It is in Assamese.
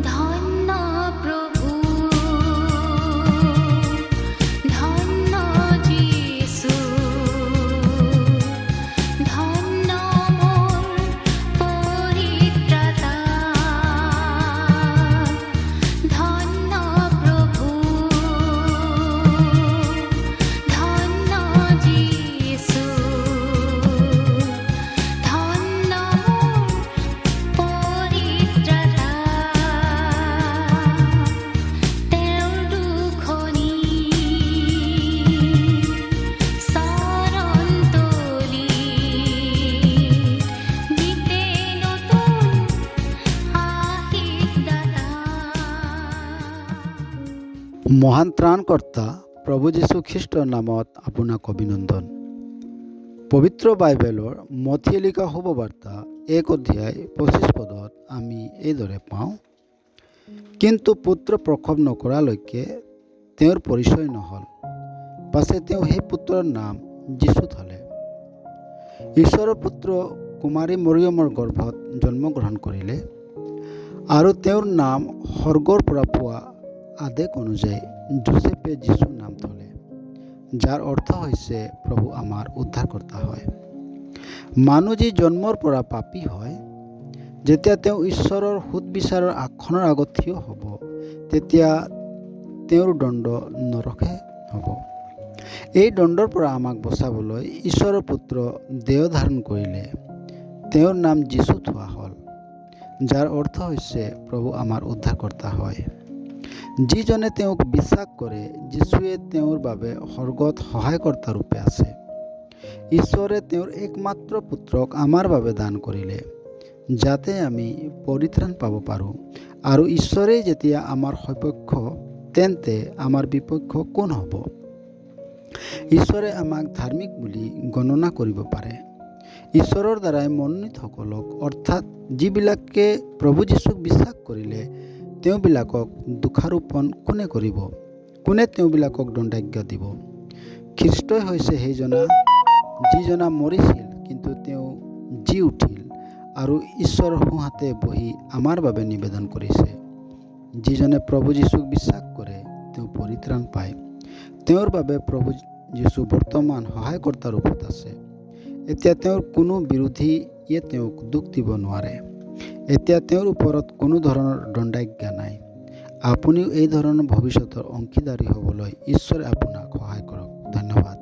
ধন্য প্ৰভু, ধন্য যীশু, ধন্য মোৰ পৰিত্ৰাতা, ধন্য প্ৰভু, ধন্য যীশু, ধন্য মোৰ পৰিত্ৰাতা। তেওঁৰ দুখনি চৰণ তলি গীতে নতুন আশীষ দাতা। মহান ত্ৰাণকৰ্তা প্ৰভু যীশু খ্ৰীষ্টৰ নামত আপোনাক অভিনন্দন। পবিত্ৰ বাইবেলৰ মথিয়ে লিখা শুভবাৰ্তা 1 অধ্যায় 25 পদত আমি এইদৰে পাওঁ, কিন্তু পুত্ৰ প্ৰসৱ নকৰালৈকে তেওঁৰ পৰিচয় নহ'ল। পাছে তেওঁ সেই পুত্ৰৰ নাম যীশু থলে। ঈশ্বৰৰ পুত্ৰ কুমাৰী মৰিয়মৰ গৰ্ভত জন্মগ্ৰহণ কৰিলে আৰু তেওঁৰ নাম স্বৰ্গৰ পৰা পোৱা আদেশ অনুযায়ী যোচেফে যীশু নাম থলে, যাৰ অৰ্থ হৈছে প্ৰভু আমাৰ উদ্ধাৰকৰ্তা হয়। মানুহ যি জন্মৰ পৰা পাপী হয়, যেতিয়া তেওঁ ঈশ্বৰৰ সুদবিচাৰৰ আসনৰ আগত থিয় হ'ব, তেতিয়া তেওঁৰ দণ্ড নৰকহে হ'ব। এই দণ্ডৰ পৰা আমাক বচাবলৈ ঈশ্বৰৰ পুত্ৰ দেহ ধাৰণ কৰিলে। তেওঁৰ নাম যীশু থোৱা হ'ল, যাৰ অৰ্থ হৈছে প্ৰভু আমাৰ উদ্ধাৰকৰ্তা হয়। যিজনে তেওঁক বিশ্বাস কৰে, যীশুৱে তেওঁৰ বাবে স্বৰ্গত সহায়কৰ্তা ৰূপে আছে। ঈশ্বৰে তেওঁৰ একমাত্ৰ পুত্ৰক আমাৰ বাবে দান কৰিলে, যাতে আমি পৰিত্ৰাণ পাব পাৰোঁ। আৰু ঈশ্বৰেই যেতিয়া আমাৰ সপক্ষ, তেন্তে আমাৰ বিপক্ষ কোন হ'ব? ঈশ্বৰে আমাক ধাৰ্মিক বুলি গণনা কৰিব পাৰে। ঈশ্বৰৰ দ্বাৰাই মনোনীতসকলক, অৰ্থাৎ যিবিলাকে প্ৰভু যীশুক বিশ্বাস কৰিলে, তেওঁবিলাকক দোষাৰোপণ কোনে কৰিব? কোনে তেওঁবিলাকক দণ্ডাজ্ঞা দিব? খ্ৰীষ্টই হৈছে সেইজনা যিজনা মৰিছিল, কিন্তু তেওঁ জি উঠিল আৰু ঈশ্বৰৰ সোঁহাতে বহি আমাৰ বাবে নিবেদন কৰিছে। যিজনে প্ৰভু যীশুক বিশ্বাস কৰে, তেওঁ পৰিত্ৰাণ পায়। তেওঁৰ বাবে প্ৰভু যীশু বৰ্তমান সহায়কৰ্তা ৰূপত আছে। এতিয়া তেওঁৰ কোনো বিৰোধীয়ে তেওঁক দুখ দিব নোৱাৰে। এতিয়া তেওঁৰ ওপৰত কোনো ধৰণৰ দণ্ডাজ্ঞা নাই। আপুনিও এই ধৰণৰ ভৱিষ্যতৰ অংশীদাৰী হ'বলৈ ঈশ্বৰে আপোনাক সহায় কৰক। ধন্যবাদ।